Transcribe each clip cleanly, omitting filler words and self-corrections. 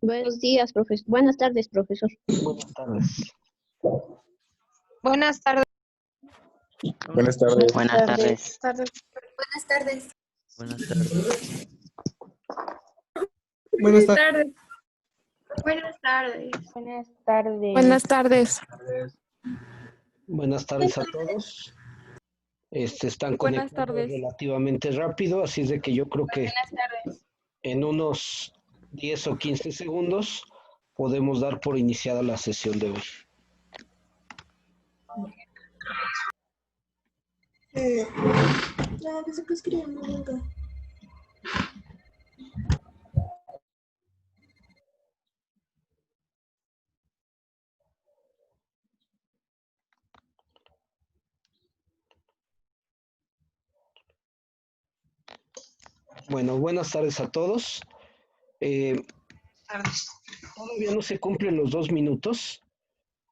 Buenos días, profesor. Buenas tardes, profesor. Buenas tardes. Buenas tardes. Buenas tardes. Buenas tardes. Buenas tardes. Buenas tardes. Buenas tardes. Buenas tardes. Buenas tardes. Buenas tardes. Buenas tardes a todos. Están Buenas conectados tardes. relativamente rápido, así es de que yo creo que Buenas tardes. en unos 10 o 15 segundos podemos dar por iniciada la sesión de hoy. No, que se puede escribir nunca. Bueno, buenas tardes a todos. Todavía no se cumplen los 2 minutos,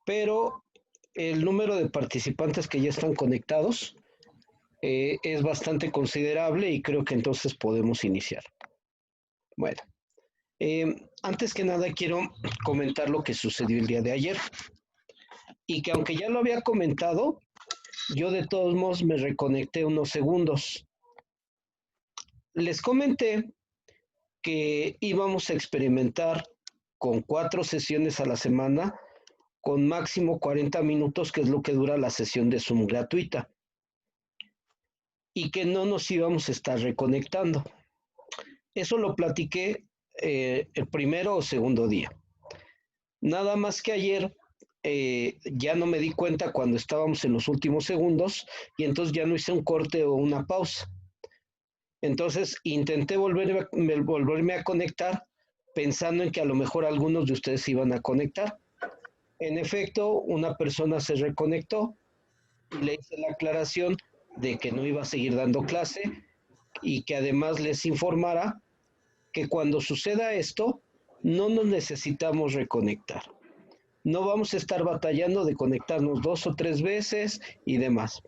pero el número de participantes que ya están conectados es bastante considerable y creo que entonces podemos iniciar. Bueno, antes que nada quiero comentar lo que sucedió el día de ayer y que aunque ya lo había comentado, yo de todos modos me reconecté unos segundos. Les comenté que íbamos a experimentar con 4 sesiones a la semana con máximo 40 minutos, que es lo que dura la sesión de Zoom gratuita, y que no nos íbamos a estar reconectando. Eso lo platiqué el primero o segundo día. Nada más que ayer ya no me di cuenta cuando estábamos en los últimos segundos y entonces ya no hice un corte o una pausa. Entonces intenté volverme a conectar pensando en que a lo mejor algunos de ustedes se iban a conectar. En efecto, una persona se reconectó y le hice la aclaración de que no iba a seguir dando clase y que además les informara que cuando suceda esto, no nos necesitamos reconectar. No vamos a estar batallando de conectarnos 2 o 3 veces y demás.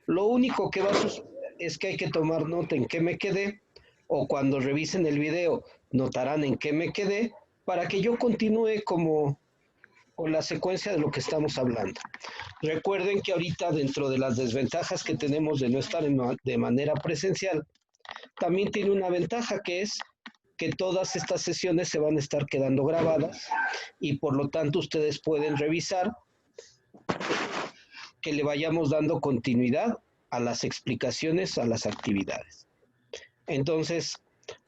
Lo único que va a suceder es que hay que tomar nota en qué me quedé, o cuando revisen el video notarán en qué me quedé, para que yo continúe con la secuencia de lo que estamos hablando. Recuerden que ahorita dentro de las desventajas que tenemos de no estar de manera presencial, también tiene una ventaja, que es que todas estas sesiones se van a estar quedando grabadas y por lo tanto ustedes pueden revisar que le vayamos dando continuidad a las explicaciones, a las actividades. Entonces,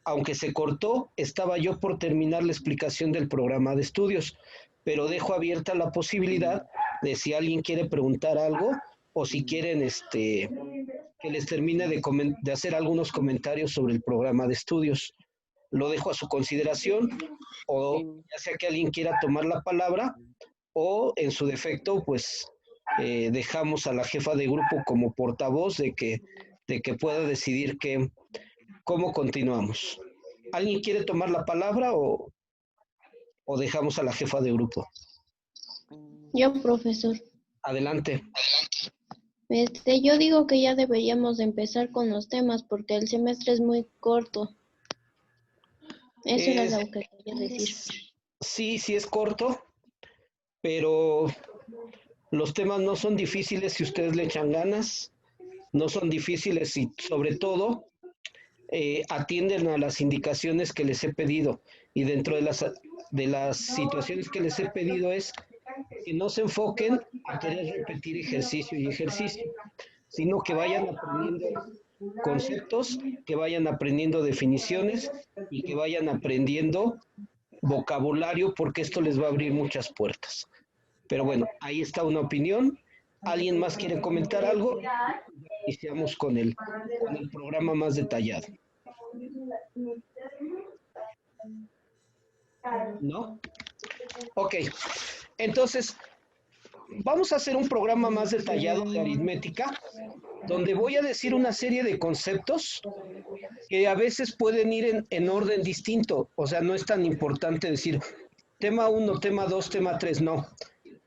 aunque se cortó, estaba yo por terminar la explicación del programa de estudios, pero dejo abierta la posibilidad de si alguien quiere preguntar algo o si quieren que les termine de hacer algunos comentarios sobre el programa de estudios. Lo dejo a su consideración, o ya sea que alguien quiera tomar la palabra o en su defecto pues dejamos a la jefa de grupo como portavoz de que pueda decidir cómo continuamos. ¿Alguien quiere tomar la palabra o dejamos a la jefa de grupo? Yo, profesor. Adelante. Yo digo que ya deberíamos de empezar con los temas porque el semestre es muy corto. Eso era lo que quería decir. Sí es corto, pero los temas no son difíciles si ustedes le echan ganas, no son difíciles y sobre todo atienden a las indicaciones que les he pedido, y dentro de las situaciones que les he pedido es que no se enfoquen a querer repetir ejercicio y ejercicio, sino que vayan aprendiendo conceptos, que vayan aprendiendo definiciones y que vayan aprendiendo vocabulario, porque esto les va a abrir muchas puertas. Pero bueno, ahí está una opinión. ¿Alguien más quiere comentar algo? Iniciamos con el programa más detallado. ¿No? Ok, entonces vamos a hacer un programa más detallado de aritmética, donde voy a decir una serie de conceptos que a veces pueden ir en orden distinto. O sea, no es tan importante decir tema 1, tema 2, tema 3, no.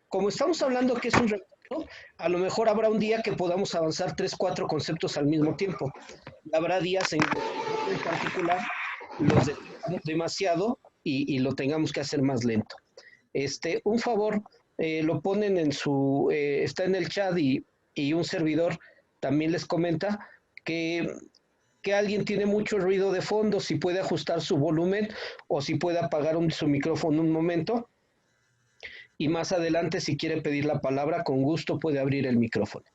Como estamos hablando que es un recuerdo, a lo mejor habrá un día que podamos avanzar 3, 4 conceptos al mismo tiempo. Y habrá días en particular los detallamos demasiado y lo tengamos que hacer más lento. Un favor, lo ponen en está en el chat y un servidor también les comenta que alguien tiene mucho ruido de fondo, si puede ajustar su volumen o si puede apagar su micrófono un momento. Y más adelante, si quiere pedir la palabra, con gusto puede abrir el micrófono.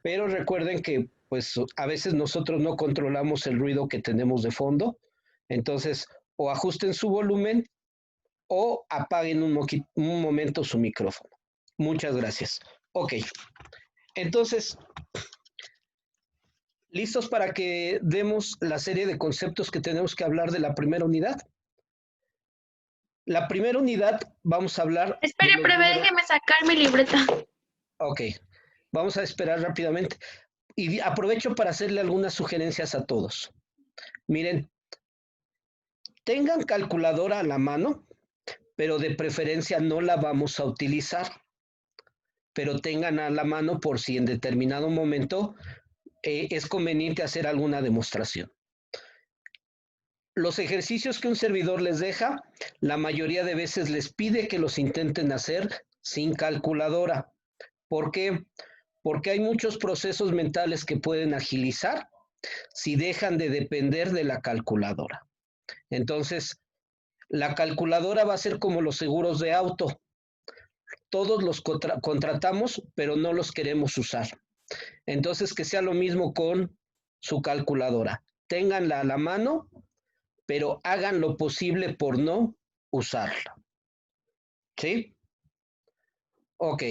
Pero recuerden que pues a veces nosotros no controlamos el ruido que tenemos de fondo. Entonces, o ajusten su volumen o apaguen un momento su micrófono. Muchas gracias. Ok. Entonces, ¿listos para que demos la serie de conceptos que tenemos que hablar de la primera unidad? La primera unidad vamos a hablar... Espere, déjeme sacar mi libreta. Ok, vamos a esperar rápidamente. Y aprovecho para hacerle algunas sugerencias a todos. Miren, tengan calculadora a la mano, pero de preferencia no la vamos a utilizar. Pero tengan a la mano por si en determinado momento es conveniente hacer alguna demostración. Los ejercicios que un servidor les deja, la mayoría de veces les pide que los intenten hacer sin calculadora. ¿Por qué? Porque hay muchos procesos mentales que pueden agilizar si dejan de depender de la calculadora. Entonces, la calculadora va a ser como los seguros de auto. Todos los contratamos, pero no los queremos usar. Entonces, que sea lo mismo con su calculadora. Ténganla a la mano, pero hagan lo posible por no usarla. ¿Sí? Ok.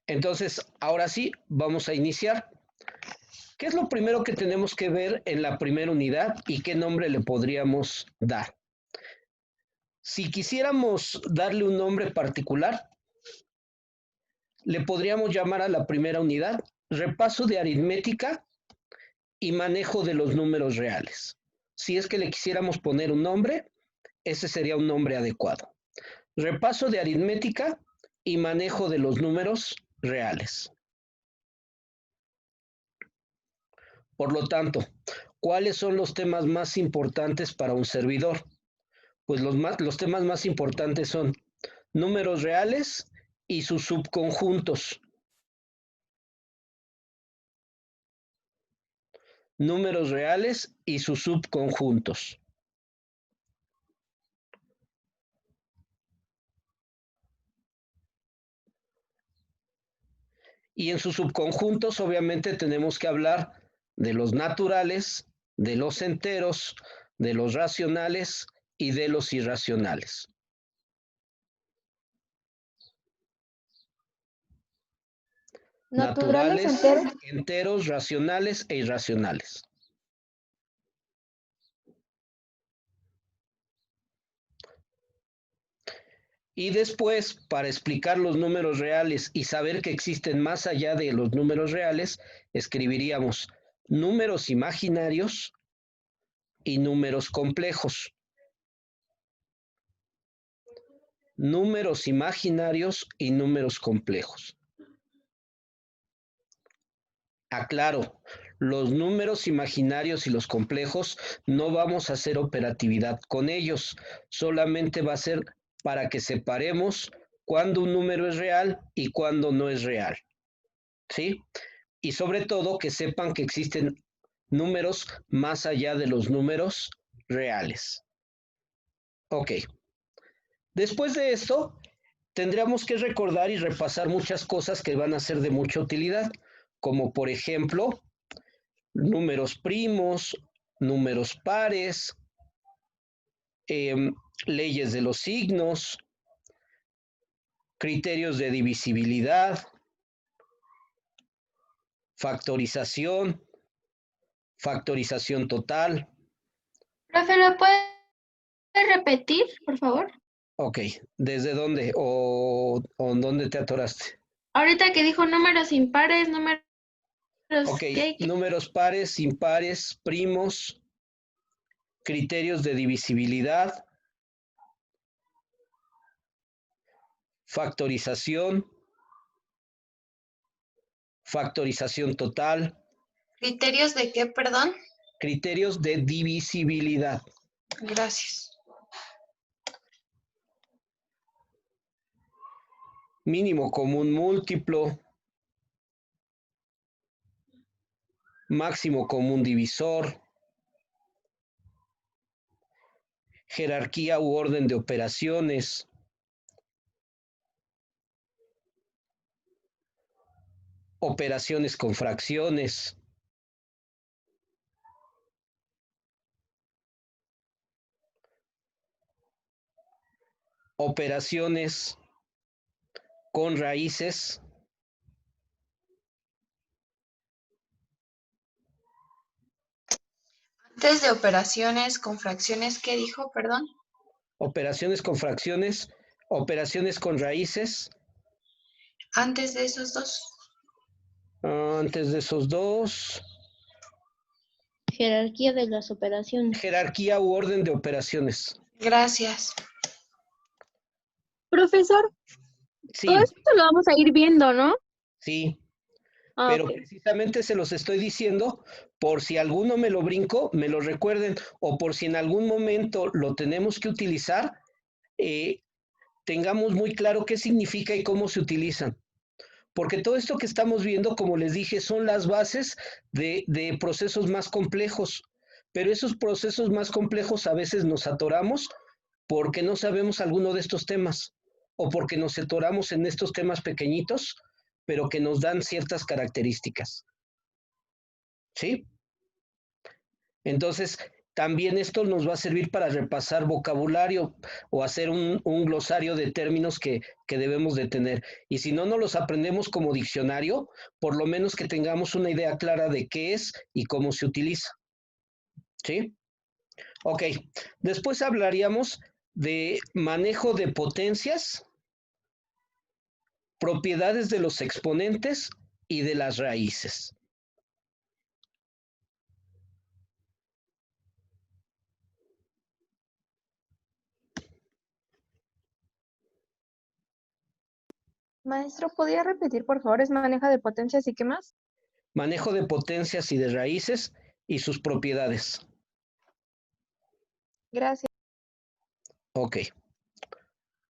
Entonces, ahora sí, vamos a iniciar. ¿Qué es lo primero que tenemos que ver en la primera unidad y qué nombre le podríamos dar? Si quisiéramos darle un nombre particular, le podríamos llamar a la primera unidad repaso de aritmética y manejo de los números reales. Si es que le quisiéramos poner un nombre, ese sería un nombre adecuado. Repaso de aritmética y manejo de los números reales. Por lo tanto, ¿cuáles son los temas más importantes para un servidor? Pues los temas más importantes son números reales y sus subconjuntos. Números reales y sus subconjuntos. Y en sus subconjuntos, obviamente, tenemos que hablar de los naturales, de los enteros, de los racionales y de los irracionales. Naturales, enteros, racionales e irracionales. Y después, para explicar los números reales y saber que existen más allá de los números reales, escribiríamos números imaginarios y números complejos. Números imaginarios y números complejos. Aclaro, los números imaginarios y los complejos no vamos a hacer operatividad con ellos, solamente va a ser para que separemos cuándo un número es real y cuándo no es real. ¿Sí? Y sobre todo que sepan que existen números más allá de los números reales. Ok. Después de esto, tendríamos que recordar y repasar muchas cosas que van a ser de mucha utilidad, como por ejemplo, números primos, números pares, leyes de los signos, criterios de divisibilidad, factorización, factorización total. Profe, ¿lo puede repetir, por favor? Ok, ¿desde dónde o dónde te atoraste? Ahorita que dijo números impares, números... Ok, ¿qué? números pares, impares, primos, criterios de divisibilidad, factorización, factorización total. ¿Criterios de qué, perdón? Criterios de divisibilidad. Gracias. Mínimo común múltiplo, máximo común divisor, jerarquía u orden de operaciones, operaciones con fracciones, operaciones con raíces, Antes de operaciones con fracciones, ¿qué dijo? Perdón. operaciones con fracciones, operaciones con raíces. Antes de esos dos. Antes de esos dos, Jerarquía de las operaciones. jerarquía u orden de operaciones. Gracias. Profesor, Sí, todo esto lo vamos a ir viendo, ¿no? sí, Ah, pero ok. precisamente se los estoy diciendo por si alguno me lo brinco, me lo recuerden, o por si en algún momento lo tenemos que utilizar, tengamos muy claro qué significa y cómo se utilizan. Porque todo esto que estamos viendo, como les dije, son las bases de procesos más complejos. Pero esos procesos más complejos a veces nos atoramos porque no sabemos alguno de estos temas o porque nos atoramos en estos temas pequeñitos, pero que nos dan ciertas características. ¿Sí? Entonces, también esto nos va a servir para repasar vocabulario o hacer un glosario de términos que debemos de tener. Y si no nos los aprendemos como diccionario, por lo menos que tengamos una idea clara de qué es y cómo se utiliza. ¿Sí? Ok, después hablaríamos de manejo de potencias, propiedades de los exponentes y de las raíces. Maestro, ¿podría repetir, por favor? ¿Es manejo de potencias y qué más? Manejo de potencias y de raíces y sus propiedades. Gracias. Ok.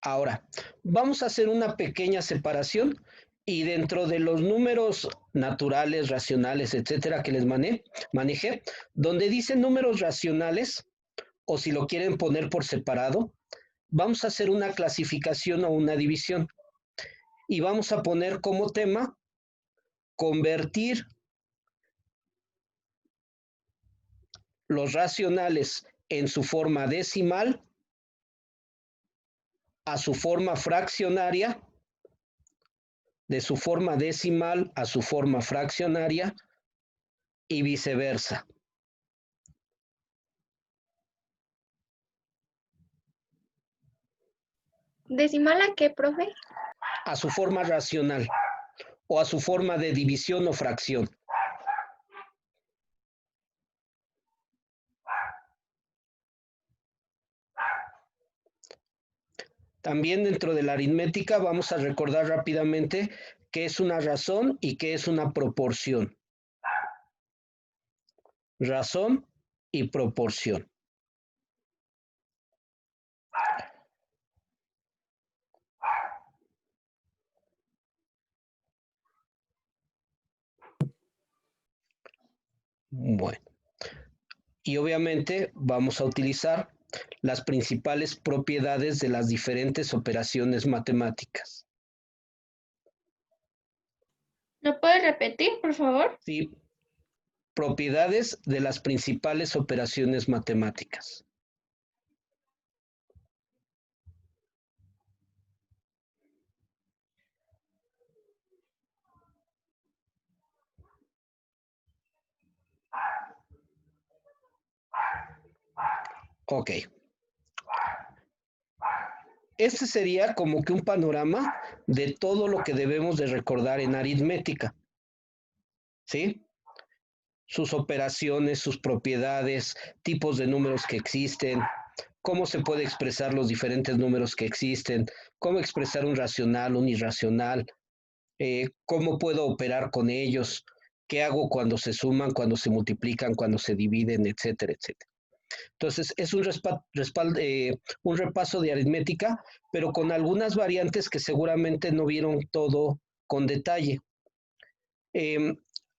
Ahora, vamos a hacer una pequeña separación y dentro de los números naturales, racionales, etcétera, que les manejé, donde dicen números racionales, o si lo quieren poner por separado, vamos a hacer una clasificación o una división. Y vamos a poner como tema convertir los racionales en su forma decimal a su forma fraccionaria, de su forma decimal a su forma fraccionaria y viceversa. ¿Decimal a qué, profe? A su forma racional o a su forma de división o fracción. También dentro de la aritmética vamos a recordar rápidamente qué es una razón y qué es una proporción. Razón y proporción. Bueno, y obviamente vamos a utilizar las principales propiedades de las diferentes operaciones matemáticas. ¿Lo puede repetir, por favor? Sí, propiedades de las principales operaciones matemáticas. Ok. Este sería como que un panorama de todo lo que debemos de recordar en aritmética. ¿Sí? Sus operaciones, sus propiedades, tipos de números que existen, cómo se puede expresar los diferentes números que existen, cómo expresar un racional, un irracional, cómo puedo operar con ellos, qué hago cuando se suman, cuando se multiplican, cuando se dividen, etcétera, etcétera. Entonces, es un repaso de aritmética, pero con algunas variantes que seguramente no vieron todo con detalle.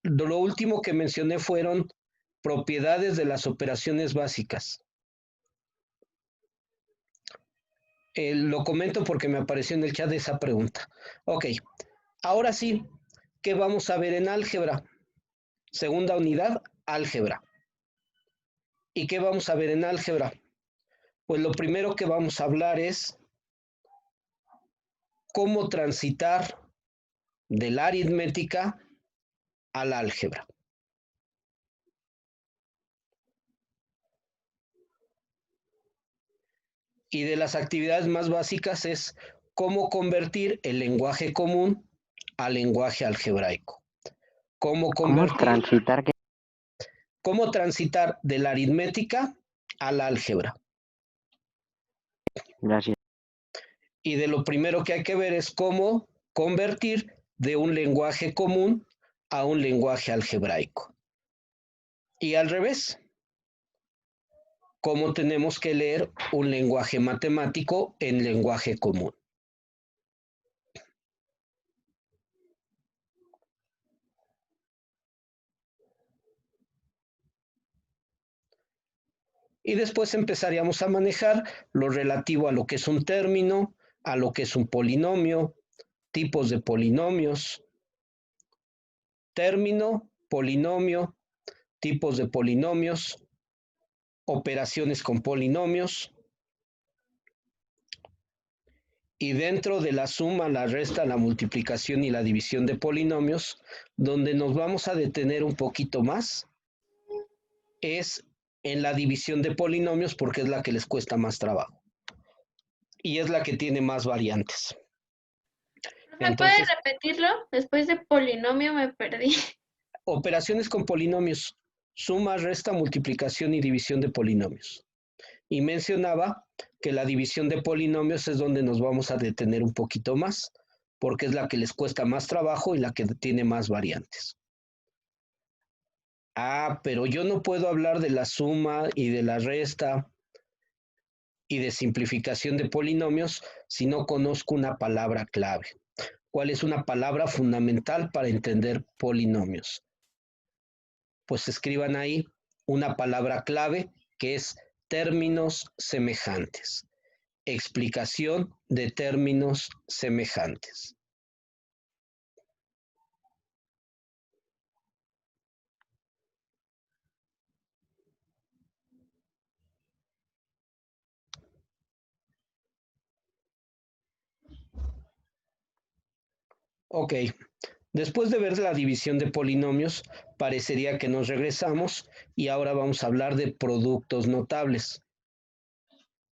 Lo último que mencioné fueron propiedades de las operaciones básicas. Lo comento porque me apareció en el chat esa pregunta. Ok, ahora sí, ¿qué vamos a ver en álgebra? Segunda unidad, álgebra. ¿Y qué vamos a ver en álgebra? Pues lo primero que vamos a hablar es cómo transitar de la aritmética al álgebra. Y de las actividades más básicas es cómo convertir el lenguaje común al lenguaje algebraico. Cómo transitar de la aritmética a la álgebra. Gracias. Y de lo primero que hay que ver es cómo convertir de un lenguaje común a un lenguaje algebraico. Y al revés, cómo tenemos que leer un lenguaje matemático en lenguaje común. Y después empezaríamos a manejar lo relativo a lo que es un término, a lo que es un polinomio, tipos de polinomios, término, polinomio, tipos de polinomios, operaciones con polinomios, y dentro de la suma, la resta, la multiplicación y la división de polinomios, donde nos vamos a detener un poquito más, es en la división de polinomios porque es la que les cuesta más trabajo y es la que tiene más variantes. ¿Me puede repetirlo? Después de polinomio me perdí. Operaciones con polinomios, suma, resta, multiplicación y división de polinomios. Y mencionaba que la división de polinomios es donde nos vamos a detener un poquito más, porque es la que les cuesta más trabajo y la que tiene más variantes. Ah, pero yo no puedo hablar de la suma y de la resta y de simplificación de polinomios si no conozco una palabra clave. ¿Cuál es una palabra fundamental para entender polinomios? Pues escriban ahí una palabra clave que es términos semejantes. Explicación de términos semejantes. Ok, después de ver la división de polinomios, parecería que nos regresamos y ahora vamos a hablar de productos notables.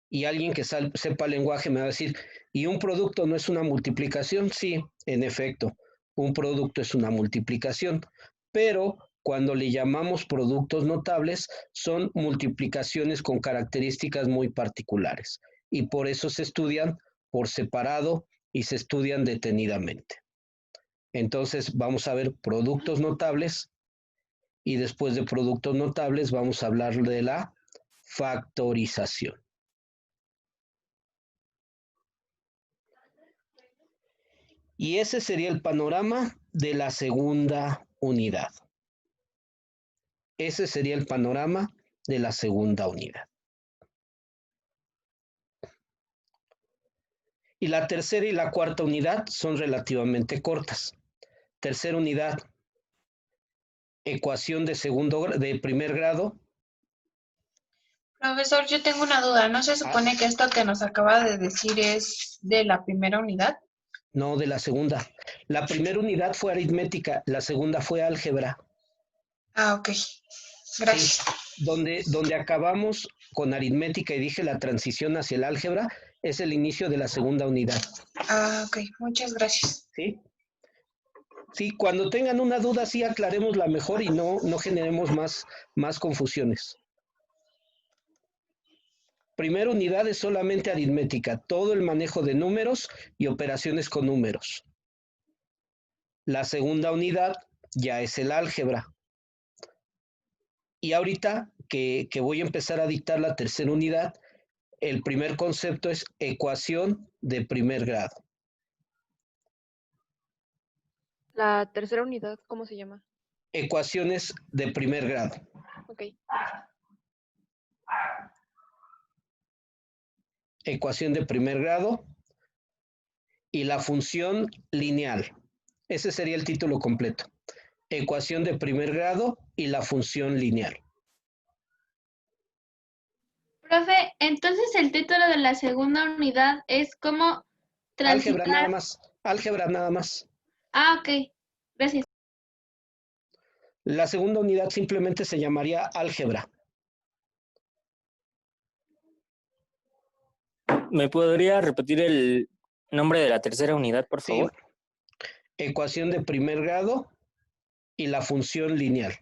Y alguien que sepa lenguaje me va a decir, ¿y un producto no es una multiplicación? Sí, en efecto, un producto es una multiplicación, pero cuando le llamamos productos notables, son multiplicaciones con características muy particulares y por eso se estudian por separado y se estudian detenidamente. Entonces vamos a ver productos notables y después de productos notables vamos a hablar de la factorización. Y ese sería el panorama de la segunda unidad. Ese sería el panorama de la segunda unidad. Y la tercera y la cuarta unidad son relativamente cortas. Tercera unidad, ecuación de primer grado. Profesor, yo tengo una duda. ¿No se supone que esto que nos acaba de decir es de la primera unidad? No, de la segunda. La primera unidad fue aritmética, la segunda fue álgebra. Ah, ok. Gracias. Sí, donde acabamos con aritmética y dije la transición hacia el álgebra, es el inicio de la segunda unidad. Ah, ok. Muchas gracias. ¿Sí? Sí, cuando tengan una duda, sí aclarémosla mejor y no generemos más confusiones. Primera unidad es solamente aritmética, todo el manejo de números y operaciones con números. La segunda unidad ya es el álgebra. Y ahorita que voy a empezar a dictar la tercera unidad, el primer concepto es ecuación de primer grado. La tercera unidad, ¿cómo se llama? Ecuaciones de primer grado. Ok. Ecuación de primer grado y la función lineal. Ese sería el título completo. Ecuación de primer grado y la función lineal. Profe, entonces el título de la segunda unidad es cómo Álgebra nada transitar. más. Álgebra nada más. Ah, ok. Gracias. La segunda unidad simplemente se llamaría álgebra. ¿Me podría repetir el nombre de la tercera unidad, por Sí. favor? Ecuación de primer grado y la función lineal.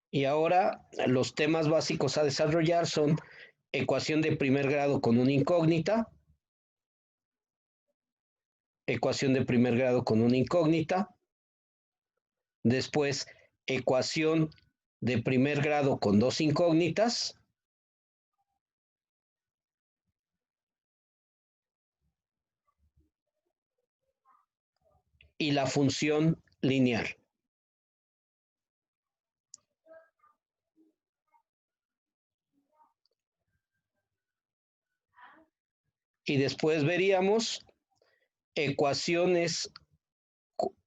Y ahora los temas básicos a desarrollar son ecuación de primer grado con una incógnita, ecuación de primer grado con una incógnita, después ecuación de primer grado con dos incógnitas, y la función lineal. Y después veríamos ecuaciones,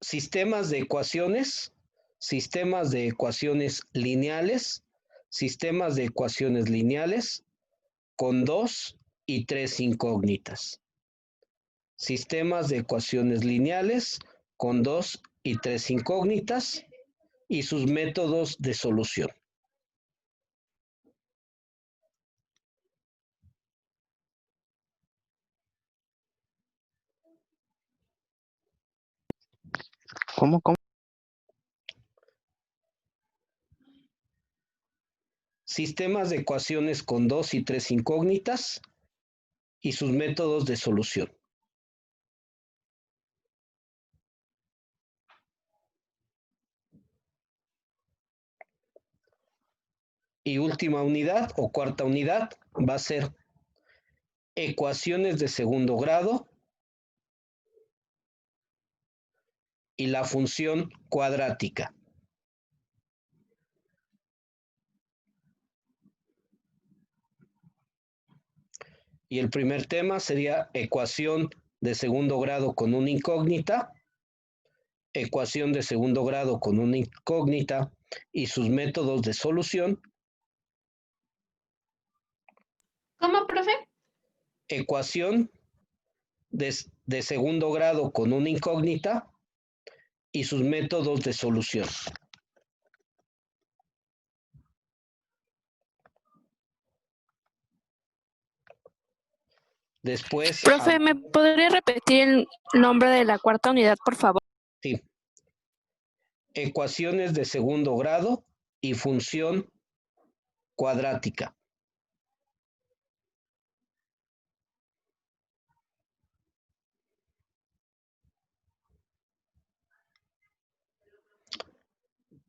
sistemas de ecuaciones lineales, sistemas de ecuaciones lineales con dos y tres incógnitas. Sistemas de ecuaciones lineales con dos y tres incógnitas y sus métodos de solución. ¿Cómo? Sistemas de ecuaciones con dos y tres incógnitas y sus métodos de solución. Y última unidad o cuarta unidad va a ser ecuaciones de segundo grado y la función cuadrática. Y el primer tema sería ecuación de segundo grado con una incógnita, ecuación de segundo grado con una incógnita y sus métodos de solución. ¿Cómo, profe? Ecuación de segundo grado con una incógnita y sus métodos de solución. Después, Profe, ¿me podría repetir el nombre de la cuarta unidad, por favor? sí. Ecuaciones de segundo grado y función cuadrática.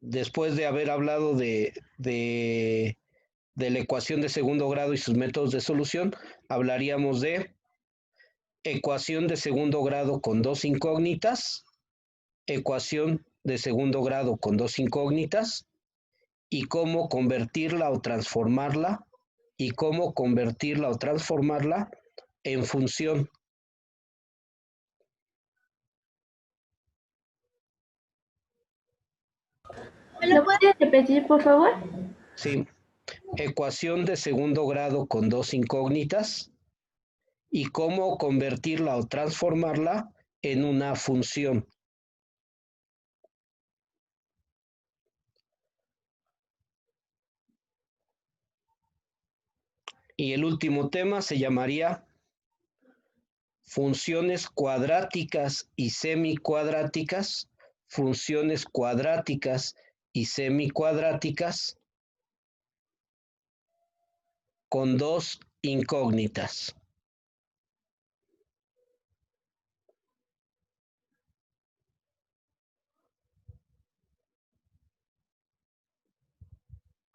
Después de haber hablado de la ecuación de segundo grado y sus métodos de solución, hablaríamos de ecuación de segundo grado con dos incógnitas, ecuación de segundo grado con dos incógnitas y cómo convertirla o transformarla en función. ¿Me lo puedes repetir, por favor? Sí, ecuación de segundo grado con dos incógnitas y cómo convertirla o transformarla en una función. Y el último tema se llamaría funciones cuadráticas y semicuadráticas, funciones cuadráticas y semicuadráticas con dos incógnitas.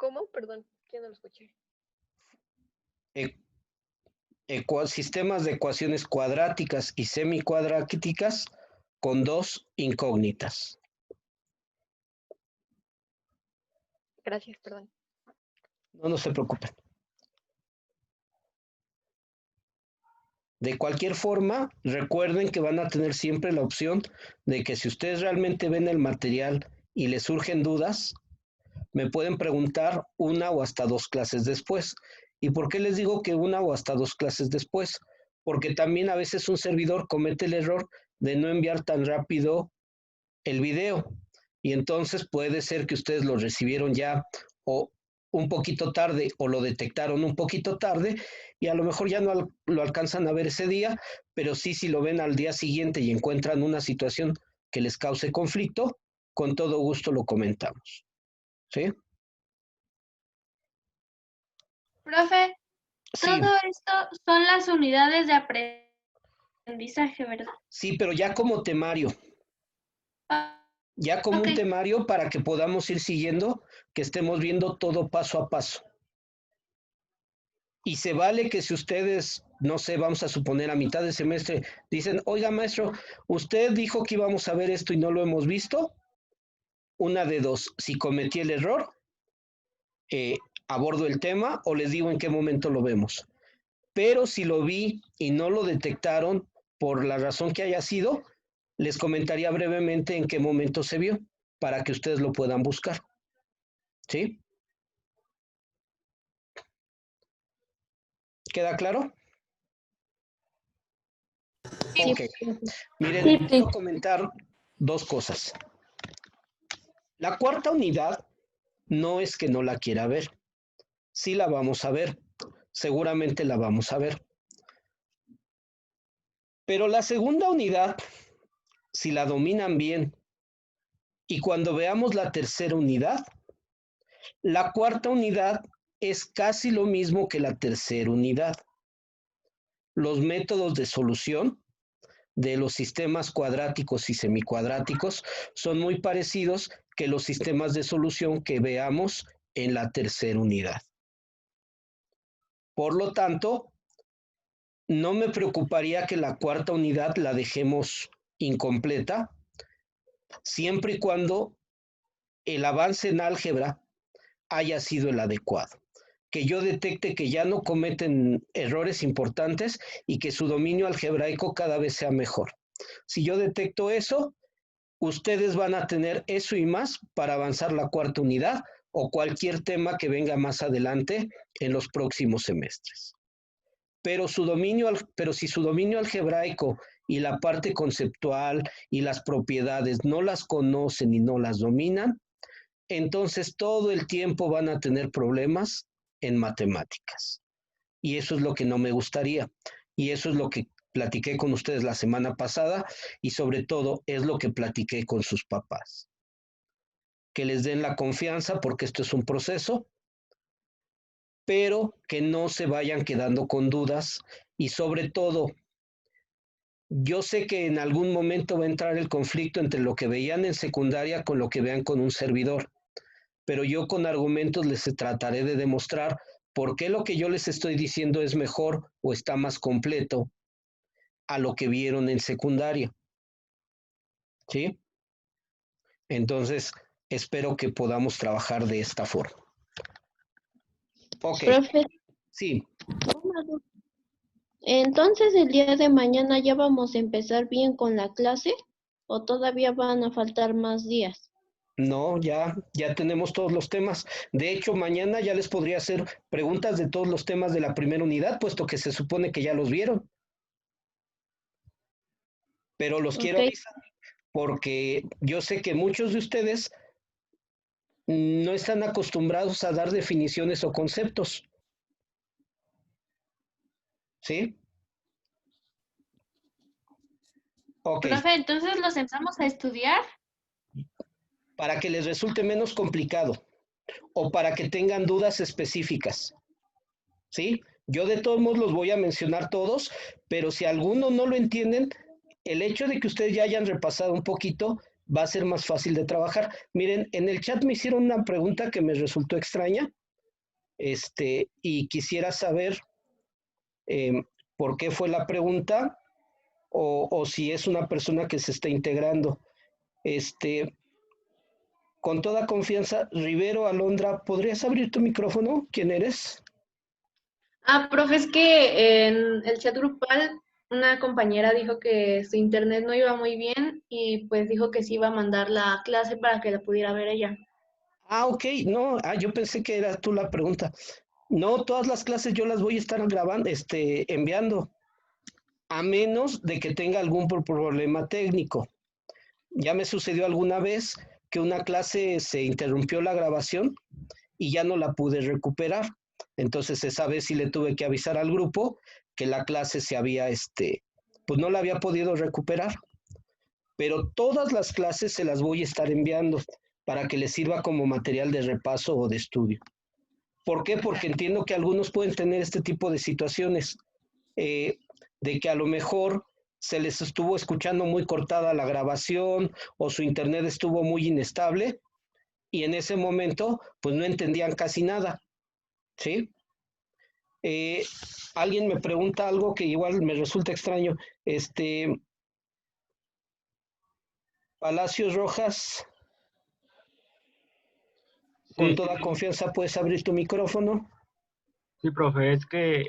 ¿Cómo? Perdón, que no lo escuché. E- sistemas de ecuaciones cuadráticas y semicuadráticas con 2 incógnitas. Gracias, perdón. No se preocupen. De cualquier forma, recuerden que van a tener siempre la opción de que si ustedes realmente ven el material y les surgen dudas, me pueden preguntar una o hasta 2 clases después. ¿Y por qué les digo que una o hasta 2 clases después? Porque también a veces un servidor comete el error de no enviar tan rápido el video. Y entonces puede ser que ustedes lo recibieron ya o un poquito tarde o lo detectaron un poquito tarde y a lo mejor ya no lo alcanzan a ver ese día, pero sí, si lo ven al día siguiente y encuentran una situación que les cause conflicto, con todo gusto lo comentamos. ¿Sí? Profe, Sí, todo esto son las unidades de aprendizaje, ¿verdad? sí, pero ya como temario, Ah, ya como un ok. temario para que podamos ir siguiendo, que estemos viendo todo paso a paso. Y se vale que si ustedes, no sé, vamos a suponer a mitad de semestre, dicen, oiga maestro, usted dijo que íbamos a ver esto y no lo hemos visto. Una de dos, si cometí el error, abordo el tema o les digo en qué momento lo vemos. Pero si lo vi y no lo detectaron por la razón que haya sido, les comentaría brevemente en qué momento se vio para que ustedes lo puedan buscar. ¿Sí? ¿Queda claro? Sí, Ok. profe. Miren, les quiero comentar 2 cosas. La cuarta unidad no es que no la quiera ver. Sí la vamos a ver. Seguramente la vamos a ver. Pero la segunda unidad, si la dominan bien, y cuando veamos la tercera unidad, la cuarta unidad es casi lo mismo que la tercera unidad. Los métodos de solución de los sistemas cuadráticos y semicuadráticos son muy parecidos que los sistemas de solución que veamos en la tercera unidad. Por lo tanto, no me preocuparía que la cuarta unidad la dejemos incompleta, siempre y cuando el avance en álgebra haya sido el adecuado. Que yo detecte que ya no cometen errores importantes y que su dominio algebraico cada vez sea mejor. Si yo detecto eso, ustedes van a tener eso y más para avanzar la cuarta unidad o cualquier tema que venga más adelante en los próximos semestres. Pero si su dominio algebraico y la parte conceptual y las propiedades no las conocen y no las dominan, entonces todo el tiempo van a tener problemas en matemáticas. Y eso es lo que no me gustaría. Y eso es lo que platiqué con ustedes la semana pasada y sobre todo es lo que platiqué con sus papás. Que les den la confianza porque esto es un proceso, pero que no se vayan quedando con dudas y sobre todo, yo sé que en algún momento va a entrar el conflicto entre lo que veían en secundaria con lo que vean con un servidor, pero yo con argumentos les trataré de demostrar por qué lo que yo les estoy diciendo es mejor o está más completo a lo que vieron en secundaria. ¿Sí? Entonces, espero que podamos trabajar de esta forma. Ok, Profe, sí. entonces el día de mañana ya vamos a empezar bien con la clase o todavía van a faltar más días. No, ya tenemos todos los temas. De hecho, mañana ya les podría hacer preguntas de todos los temas de la primera unidad, puesto que se supone que ya los vieron. Pero los quiero Ok. avisar porque yo sé que muchos de ustedes no están acostumbrados a dar definiciones o conceptos. ¿Sí? Ok. Profe, entonces los empezamos a estudiar. Para que les resulte menos complicado o para que tengan dudas específicas. ¿Sí? Yo de todos modos los voy a mencionar todos, pero si alguno no lo entienden, el hecho de que ustedes ya hayan repasado un poquito va a ser más fácil de trabajar. Miren, en el chat me hicieron una pregunta que me resultó extraña, y quisiera saber por qué fue la pregunta o si es una persona que se está integrando. Con toda confianza, Rivero, Alondra, ¿podrías abrir tu micrófono? ¿Quién eres? Profe, es que en el chat grupal una compañera dijo que su internet no iba muy bien y pues dijo que sí iba a mandar la clase para que la pudiera ver ella. Ok, no, yo pensé que era tú la pregunta. No, todas las clases yo las voy a estar grabando, enviando, a menos de que tenga algún problema técnico. Ya me sucedió alguna vez que una clase se interrumpió la grabación y ya no la pude recuperar. Entonces esa vez sí le tuve que avisar al grupo que la clase se había, pues no la había podido recuperar. Pero todas las clases se las voy a estar enviando para que les sirva como material de repaso o de estudio. ¿Por qué? Porque entiendo que algunos pueden tener este tipo de situaciones, de que a lo mejor se les estuvo escuchando muy cortada la grabación o su internet estuvo muy inestable y en ese momento pues no entendían casi nada, ¿sí? Alguien me pregunta algo que igual me resulta extraño. Palacios Rojas, con toda confianza puedes abrir tu micrófono. Sí, profe, es que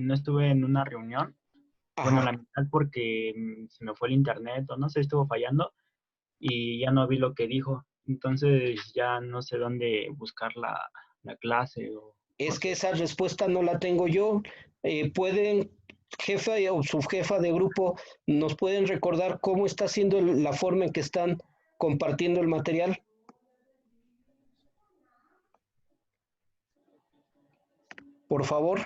no estuve en una reunión. Bueno, la mitad porque se me fue el internet o no sé, estuvo fallando y ya no vi lo que dijo. Entonces ya no sé dónde buscar la clase. Es que esa respuesta no la tengo yo. ¿Pueden, jefe o subjefa de grupo, nos pueden recordar cómo está siendo la forma en que están compartiendo el material? Por favor.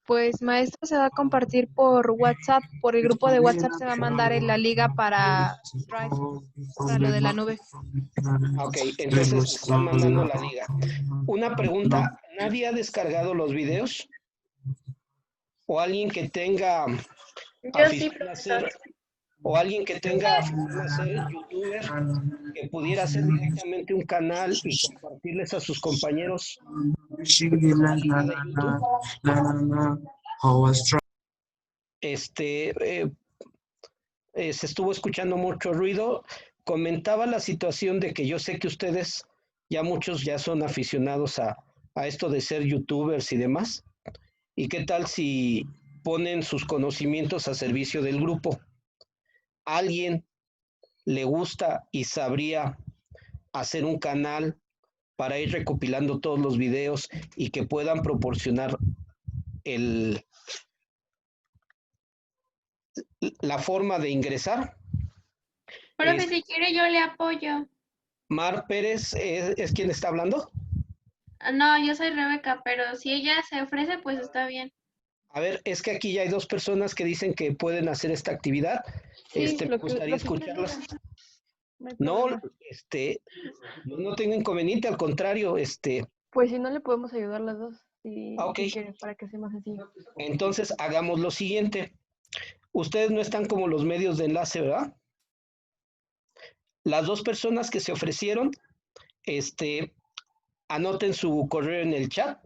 Pues maestro, se va a compartir por WhatsApp, por el grupo de WhatsApp se va a mandar en la liga para Drive, para lo de la nube. Ok, entonces están mandando la liga. Una pregunta, ¿nadie ha descargado los videos? ¿O alguien que tenga afición a ser, o alguien que tenga afición a ser youtuber, que pudiera hacer directamente un canal y compartirles a sus compañeros la liga de YouTube? Se estuvo escuchando mucho ruido. Comentaba la situación de que yo sé que ustedes, ya muchos ya son aficionados a esto de ser youtubers y demás. ¿Y qué tal si ponen sus conocimientos a servicio del grupo? ¿Alguien le gusta y sabría hacer un canal para ir recopilando todos los videos y que puedan proporcionar la forma de ingresar? Profe, si quiere yo le apoyo. Mar Pérez, ¿es quien está hablando? No, yo soy Rebeca, pero si ella se ofrece, pues está bien. A ver, es que aquí ya hay dos personas que dicen que pueden hacer esta actividad. Sí, Me gustaría escucharlas. No, no tengo inconveniente, al contrario, Pues si no le podemos ayudar las dos, si Ok. quiere, para que sea más sencillo. Entonces hagamos lo siguiente. Ustedes no están como los medios de enlace, ¿verdad? Las dos personas que se ofrecieron, anoten su correo en el chat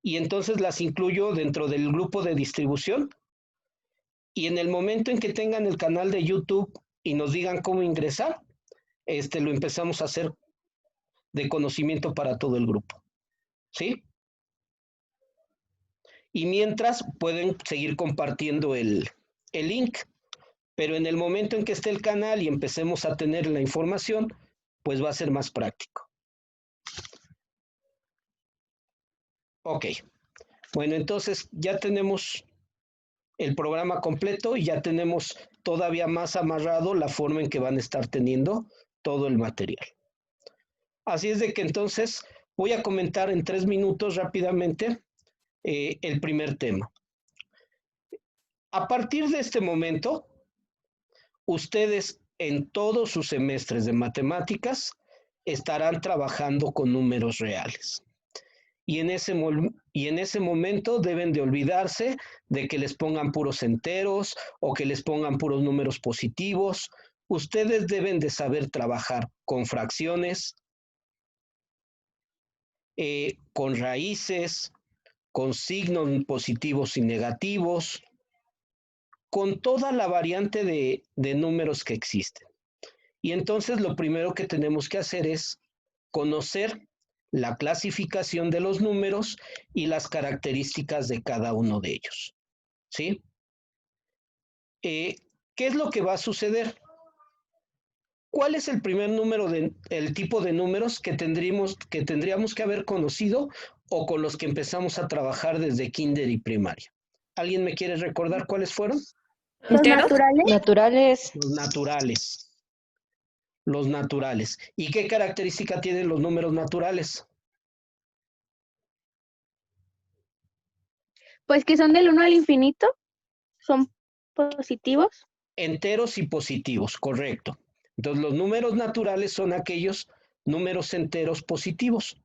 y entonces las incluyo dentro del grupo de distribución. Y en el momento en que tengan el canal de YouTube y nos digan cómo ingresar, lo empezamos a hacer de conocimiento para todo el grupo. ¿Sí? Y mientras pueden seguir compartiendo el link, pero en el momento en que esté el canal y empecemos a tener la información, pues va a ser más práctico. Ok. Bueno, entonces ya tenemos el programa completo y ya tenemos todavía más amarrado la forma en que van a estar teniendo todo el material. Así es de que entonces voy a comentar en 3 minutos rápidamente el primer tema. A partir de este momento, ustedes en todos sus semestres de matemáticas estarán trabajando con números reales. y en ese momento deben de olvidarse de que les pongan puros enteros o que les pongan puros números positivos. Ustedes deben de saber trabajar con fracciones, con raíces, con signos positivos y negativos, con toda la variante de números que existen. Y entonces lo primero que tenemos que hacer es conocer la clasificación de los números y las características de cada uno de ellos. ¿Sí? ¿Qué es lo que va a suceder? ¿Cuál es el primer número, el tipo de números que tendríamos que haber conocido o con los que empezamos a trabajar desde kinder y primaria? ¿Alguien me quiere recordar cuáles fueron? ¿Los naturales? Naturales. Los naturales. Los naturales. ¿Y qué característica tienen los números naturales? Pues que son del 1 al infinito, son positivos. Enteros y positivos, correcto. Entonces los números naturales son aquellos números enteros positivos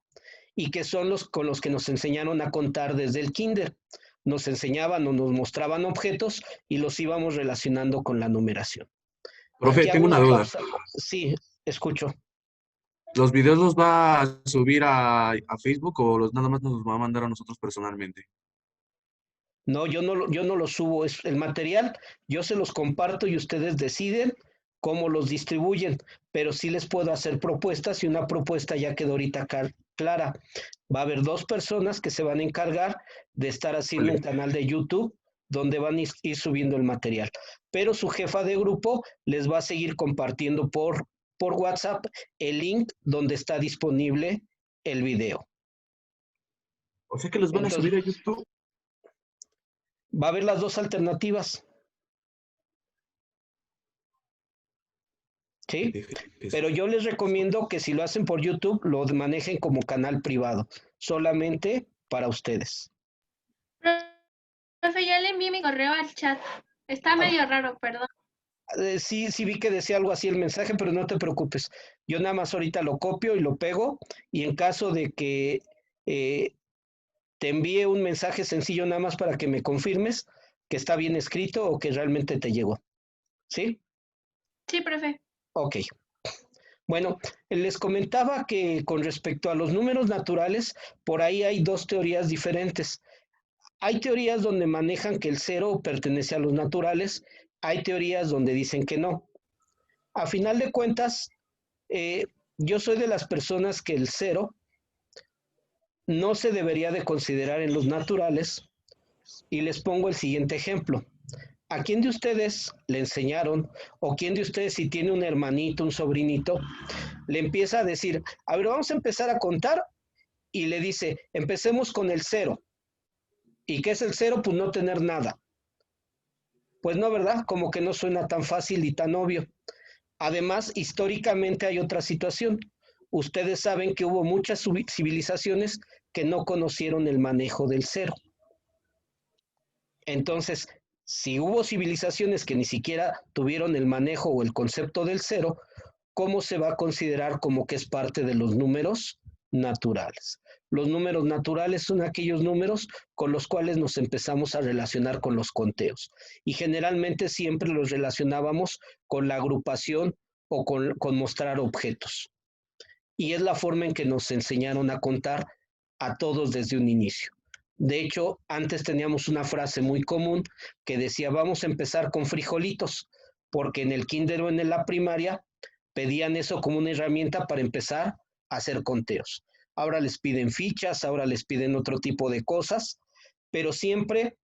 y que son los con los que nos enseñaron a contar desde el kinder. Nos enseñaban o nos mostraban objetos y los íbamos relacionando con la numeración. Profe, Aquí tengo una duda. pausa. Sí, escucho. ¿Los videos los va a subir a Facebook o nada más nos los va a mandar a nosotros personalmente? No, yo no lo subo. El material, yo se los comparto y ustedes deciden cómo los distribuyen, pero sí les puedo hacer propuestas y una propuesta ya quedó ahorita clara. Va a haber 2 personas que se van a encargar de estar haciendo un canal de YouTube donde van a ir subiendo el material, pero su jefa de grupo les va a seguir compartiendo por WhatsApp el link donde está disponible el video. O sea que los van a subir a YouTube. Va a haber las 2 alternativas. ¿Sí? Pero yo les recomiendo que si lo hacen por YouTube, lo manejen como canal privado, solamente para ustedes. Profe, ya le envié mi correo al chat. Está medio raro, perdón. Sí vi que decía algo así el mensaje, pero no te preocupes. Yo nada más ahorita lo copio y lo pego, y en caso de que te envíe un mensaje sencillo nada más para que me confirmes que está bien escrito o que realmente te llegó. ¿Sí? Sí, profe. Ok. Bueno, les comentaba que con respecto a los números naturales, por ahí hay 2 teorías diferentes. Hay teorías donde manejan que el 0 pertenece a los naturales, hay teorías donde dicen que no. A final de cuentas, yo soy de las personas que el 0 no se debería de considerar en los naturales, y les pongo el siguiente ejemplo. ¿A quién de ustedes le enseñaron, o quién de ustedes si tiene un hermanito, un sobrinito, le empieza a decir, a ver, vamos a empezar a contar, y le dice, empecemos con el 0. ¿Y qué es el 0? Pues no tener nada. Pues no, ¿verdad? Como que no suena tan fácil y tan obvio. Además, históricamente hay otra situación. Ustedes saben que hubo muchas civilizaciones que no conocieron el manejo del 0. Entonces, si hubo civilizaciones que ni siquiera tuvieron el manejo o el concepto del 0, ¿cómo se va a considerar como que es parte de los números naturales? Los números naturales son aquellos números con los cuales nos empezamos a relacionar con los conteos. Y generalmente siempre los relacionábamos con la agrupación o con mostrar objetos. Y es la forma en que nos enseñaron a contar a todos desde un inicio. De hecho, antes teníamos una frase muy común que decía, vamos a empezar con frijolitos, porque en el kinder o en la primaria pedían eso como una herramienta para empezar a hacer conteos. Ahora les piden fichas, ahora les piden otro tipo de cosas, pero siempre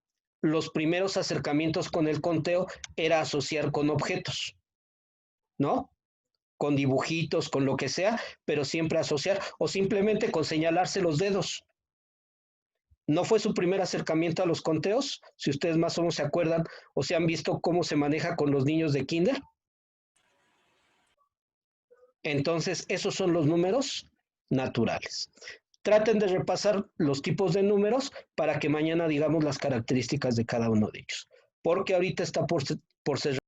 los primeros acercamientos con el conteo era asociar con objetos, ¿no? Con dibujitos, con lo que sea, pero siempre asociar, o simplemente con señalarse los dedos. ¿No fue su primer acercamiento a los conteos? Si ustedes más o menos se acuerdan o se han visto cómo se maneja con los niños de kinder. Entonces, esos son los números naturales. Traten de repasar los tipos de números para que mañana digamos las características de cada uno de ellos. Porque ahorita está por cerrar